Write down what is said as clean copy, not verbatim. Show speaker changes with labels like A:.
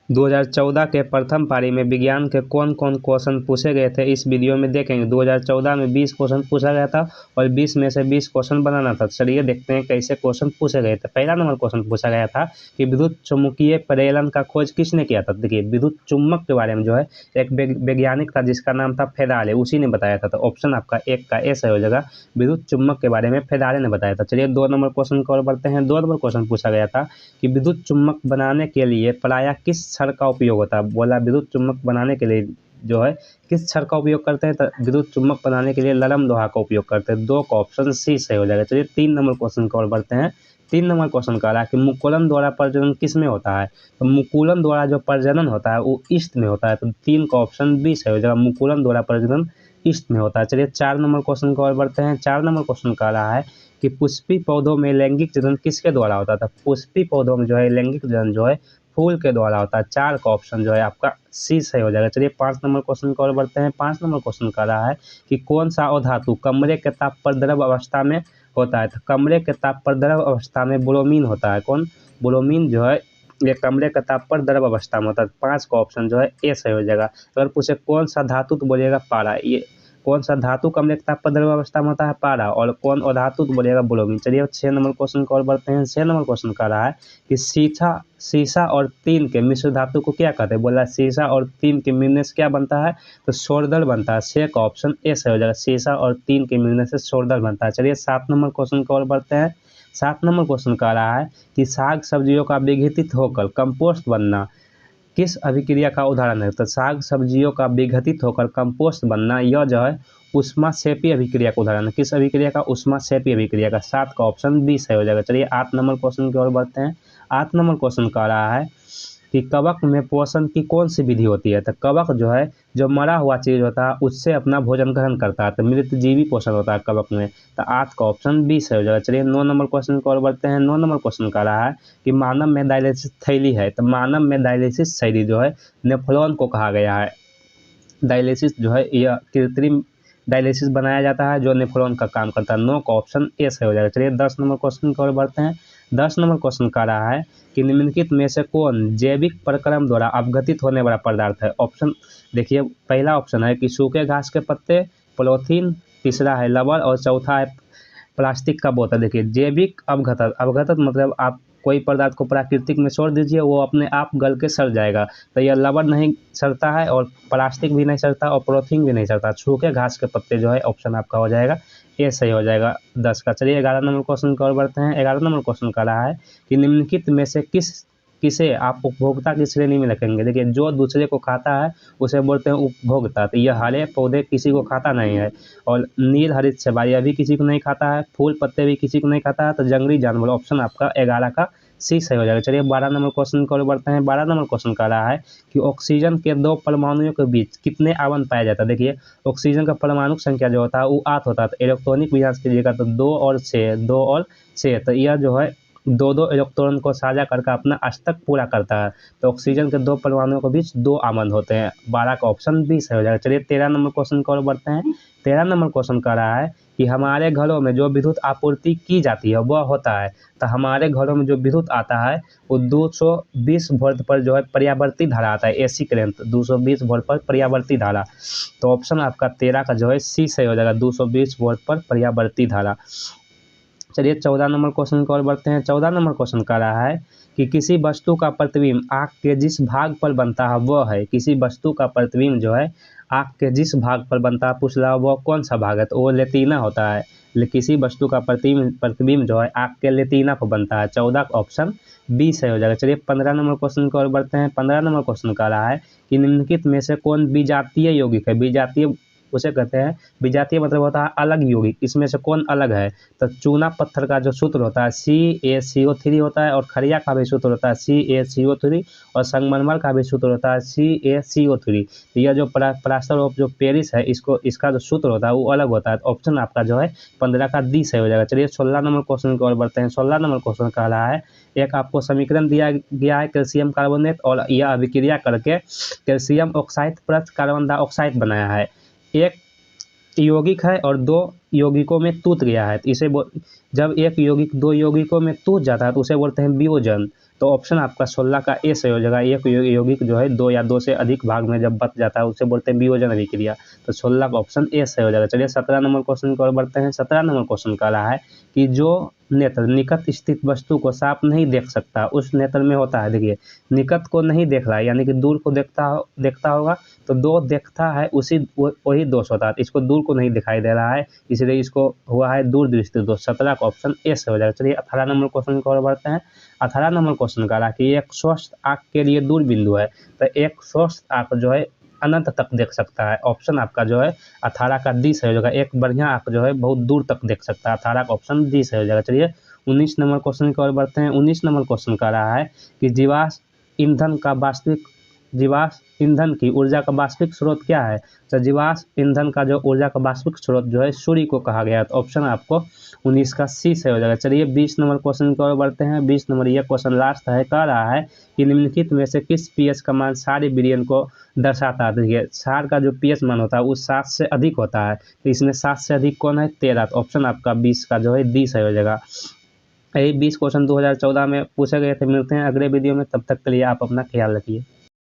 A: 2014 के प्रथम पारी में विज्ञान के कौन कौन क्वेश्चन पूछे गए थे, इस वीडियो में देखेंगे। 2014 में 20 क्वेश्चन पूछा गया था और 20 में से 20 क्वेश्चन बनाना था। चलिए देखते हैं कैसे क्वेश्चन पूछे गए थे। पहला नंबर क्वेश्चन पूछा गया था कि विद्युत चुम्बकीय परिलयन का खोज किसने किया था। देखिए विद्युत चुम्बक के बारे में जो है एक वैज्ञानिक था जिसका नाम था फेराडे, उसी ने बताया था। तो ऑप्शन आपका एक का ए सही हो जाएगा, विद्युत चुम्बक के बारे में फेराडे ने बताया था। चलिए 2 नंबर क्वेश्चन की ओर बढ़ते हैं। 2 नंबर क्वेश्चन पूछा गया था कि विद्युत चुम्बक बनाने के लिए प्रायः किस छड़ का उपयोग होता है। बोला विद्युत चुम्बक बनाने के लिए जो है किस छड़ का उपयोग करते हैं, तो विद्युत चुम्बक बनाने के लिए ललम लोहा का उपयोग करते हैं। 2 का ऑप्शन सी सही हो जाएगा। चलिए 3 नंबर क्वेश्चन की ओर बढ़ते हैं। 3 नंबर क्वेश्चन कह रहा है कि मुकुलन द्वारा प्रजनन किस में होता है। तो मुकुलन द्वारा जो प्रजनन होता है वो ईस्ट में होता है। तो 3 का ऑप्शन बी सही हो जाएगा, मुकुलन द्वारा प्रजनन ईस्ट में होता है। चलिए 4 नंबर क्वेश्चन की ओर बढ़ते हैं। 4 नंबर क्वेश्चन कह रहा है कि पुष्पी पौधों में लैंगिक जनन किसके द्वारा होता था। पुष्पी पौधों में जो है लैंगिक जनन जो है फूल के द्वारा होता है। 4 का ऑप्शन जो है आपका सी सही हो जाएगा। चलिए 5 नंबर क्वेश्चन की ओर बढ़ते हैं। 5 नंबर क्वेश्चन कह रहा है कि कौन सा अधातु कमरे के ताप पर द्रव अवस्था में होता है। तो कमरे के ताप पर द्रव अवस्था में ब्रोमीन होता है। कौन? ब्रोमीन जो है ये कमरे के ताप पर द्रव अवस्था में होता है। 5 का ऑप्शन जो है ए सही हो जाएगा। अगर पूछे कौन सा धातु, तो बोलिएगा पारा। ये कौन सा धातु कमरे के ताप पर द्रव अवस्था में होता है, पारा। और कौन अधातु, तो बोलिएगा ब्रोमीन। चलिए 6 नंबर क्वेश्चन की ओर बढ़ते हैं। 6 नंबर क्वेश्चन कह रहा है कि सीसा और टीन के मिश्र धातु को क्या कहते हैं। बोला सीसा और टीन के मिलने से क्या बनता है, तो सोरदल बनता है। 6 का ऑप्शन ए सही हो जाएगा, सीसा और टीन के मिलने से सोरदल बनता है। चलिए 7 नंबर क्वेश्चन की ओर बढ़ते हैं। 7 नंबर क्वेश्चन कह रहा है कि साग सब्जियों का विघटित होकर कंपोस्ट बनना किस अभिक्रिया का उदाहरण है। तो साग सब्जियों का विघटित होकर कंपोस्ट बनना यह जो है ऊष्माक्षेपी अभिक्रिया का उदाहरण है। किस अभिक्रिया का? ऊष्माक्षेपी अभिक्रिया का। 7 का ऑप्शन बी सही हो जाएगा। चलिए 8 नंबर क्वेश्चन की ओर बढ़ते हैं। 8 नंबर क्वेश्चन कह रहा है कि कवक में पोषण की कौन सी विधि होती है। तो कवक जो है जो मरा हुआ चीज होता है उससे अपना भोजन ग्रहण करता है। तो मृतजीवी पोषण होता है कवक में। तो 8 का ऑप्शन बी सही हो जाएगा। चलिए 9 नंबर क्वेश्चन की ओर बढ़ते हैं। 9 नंबर क्वेश्चन कह रहा है कि मानव में डायलिसिस थैली है। तो मानव में डायलिसिस थैली जो है नेफ्रॉन को कहा गया है। डायलिसिस जो है यह कृत्रिम डायलिसिस बनाया जाता है जो नेफ्रॉन का काम करता है। 9 का ऑप्शन ए सही हो जाएगा। चलिए 10 नंबर क्वेश्चन की ओर बढ़ते हैं। 10 नंबर क्वेश्चन कह रहा है कि निम्नलिखित में से कौन जैविक प्रक्रम द्वारा अपघटित होने वाला पदार्थ है। ऑप्शन देखिए, पहला ऑप्शन है कि सूखे घास के पत्ते, पॉलीथीन, तीसरा है लवण और चौथा है प्लास्टिक का बोतल। देखिए जैविक अपघटन, अपघटन मतलब आप कोई पदार्थ को प्राकृतिक में छोड़ दीजिए वो अपने आप गल के सड़ जाएगा। तो यह लवण नहीं सड़ता है और प्लास्टिक भी नहीं सड़ता और पॉलीथीन भी नहीं सड़ता। सूखे घास के पत्ते जो है ऑप्शन आपका हो जाएगा ये सही हो जाएगा 10 का। चलिए 11 नंबर क्वेश्चन की ओर बढ़ते हैं। 11 नंबर क्वेश्चन कर रहा है कि निम्नलिखित में से किसे आप उपभोक्ता की श्रेणी में रखेंगे। देखिए जो दूसरे को खाता है उसे बोलते हैं उपभोक्ता। तो यह हरे पौधे किसी को खाता नहीं है और नील हरित सेवाई भी किसी को नहीं खाता है, फूल पत्ते भी किसी को नहीं खाता है। तो जंगली जानवर ऑप्शन आपका 11 का सी सही हो जाएगा। चलिए 12 नंबर क्वेश्चन की ओर बढ़ते हैं। 12 नंबर क्वेश्चन कर रहा है कि ऑक्सीजन के 2 परमाणुओं के बीच कितने आवन पाया जाता है। देखिए ऑक्सीजन का परमाणु संख्या जो होता है वो 8 होता है। तो इलेक्ट्रॉनिक विन्यास कीजिएगा तो 2 और 6, 2 और 6। तो यह जो है 2-2 इलेक्ट्रॉन को साझा करके अपना अष्टक पूरा करता है। तो ऑक्सीजन के 2 परमाणुओं के बीच 2 आमंद होते हैं। 12 का ऑप्शन बी सही हो जाएगा। चलिए 13 नंबर क्वेश्चन की ओर बढ़ते हैं। 13 नंबर क्वेश्चन कह रहा है कि हमारे घरों में जो विद्युत आपूर्ति की जाती है वह होता है। तो हमारे घरों में जो विद्युत आता है वो 220 वोल्ट पर जो है पर्यावर्ती धारा आता है। एसी करंट 220 वोल्ट पर पर्यावर्ती धारा। तो ऑप्शन आपका 13 का जो है सी सही हो जाएगा, 220 वोल्ट पर पर्यावर्ती धारा। चलिए 14 नंबर क्वेश्चन की ओर बढ़ते हैं। 14 नंबर क्वेश्चन कह रहा है कि किसी वस्तु का प्रतिबिंब आँख के जिस भाग पर बनता है वह है। किसी वस्तु का प्रतिबिंब जो है आँख के जिस भाग पर बनता है पूछ रहा है वह कौन सा भाग है। तो वो लेटिना होता है। किसी वस्तु का प्रतिबिंब जो है आँख के लेटिना पर बनता है। 14 का ऑप्शन बी सही हो जाएगा। चलिए 15 नंबर क्वेश्चन की ओर बढ़ते हैं। 15 नंबर क्वेश्चन कह रहा है कि निम्नलिखित में से कौन विजातीय यौगिक है। विजातीय उसे कहते हैं, विजातीय मतलब होता है अलग यौगिक। इसमें से कौन अलग है। तो चूना पत्थर का जो सूत्र होता है CaCO3 होता है और खड़िया का भी सूत्र होता है CaCO3 और संगमरमर का भी सूत्र होता है CaCO3। तो यह जो प्लास्टर ऑफ जो पेरिस है इसका जो सूत्र होता है वो अलग होता है। ऑप्शन आपका जो है 15 का डी सही हो जाएगा। चलिए 16 नंबर क्वेश्चन की ओर बढ़ते हैं। 16 नंबर क्वेश्चन कह रहा है एक आपको समीकरण दिया गया है कैल्शियम कार्बोनेट और यह अभिक्रिया करके calcium oxide plus carbon dioxide बनाया है। एक यौगिक है और 2 यौगिकों में टूट गया है। तो इसे जब एक यौगिक 2 यौगिकों में टूट जाता है तो उसे बोलते हैं वियोजन। तो ऑप्शन आपका 16 का ए सही हो जाएगा। एक यौगिक जो है 2 या 2 से अधिक भाग में जब बट जाता है उसे बोलते हैं वियोजन अभिक्रिया। तो 16 का ऑप्शन ए सही हो जाएगा। चलिए 17 नंबर क्वेश्चन की ओर बढ़ते हैं। 17 नंबर क्वेश्चन कह रहा है कि जो नेत्र निकट स्थित वस्तु को साफ नहीं देख सकता, उस नेत्र में होता है, देखिए निकट को नहीं देख रहा है यानी कि दूर को देखता होगा, तो दो देखता है उसी वही दोष होता है। इसको दूर को नहीं दिखाई दे रहा है, इसलिए इसको हुआ है दूरदृष्टि दोष। 17 का ऑप्शन ए से हो जाएगा। चलिए 18 नंबर क्वेश्चन की ओर बढ़ते हैं। 18 नंबर क्वेश्चन कह रहा है कि एक स्वस्थ आँख के लिए दूर बिंदु है, तो एक स्वस्थ आँख जो है अनंत तक देख सकता है। ऑप्शन आपका जो है 18 का डी सही हो जाएगा। एक बढ़िया आँख जो है बहुत दूर तक देख सकता है। 18 का ऑप्शन डी सही हो जाएगा। चलिए 19 नंबर क्वेश्चन की ओर बढ़ते हैं। 19 नंबर क्वेश्चन कह रहा है कि जीवाश्म ईंधन की ऊर्जा का वास्तविक स्रोत क्या है। तो जीवाश्म ईंधन का जो ऊर्जा का वास्तविक स्रोत जो है सूर्य को कहा गया है। तो ऑप्शन आपको 19 का सी से हो जाएगा। चलिए 20 नंबर क्वेश्चन की ओर बढ़ते हैं। 20 नंबर ये क्वेश्चन लास्ट है, कह रहा है कि निम्नलिखित में से किस पीएच का मान क्षारीय विलयन को दर्शाता है। देखिए क्षार का जो पीएच मान होता है वो 7 से अधिक होता है, तो इसमें 7 से अधिक कौन है, 13। तो ऑप्शन आपका 20 का जो है डी सही हो जाएगा। यही 20 क्वेश्चन 2014 में पूछे गए थे। मिलते हैं अगले वीडियो में, तब तक के लिए आप अपना ख्याल रखिए।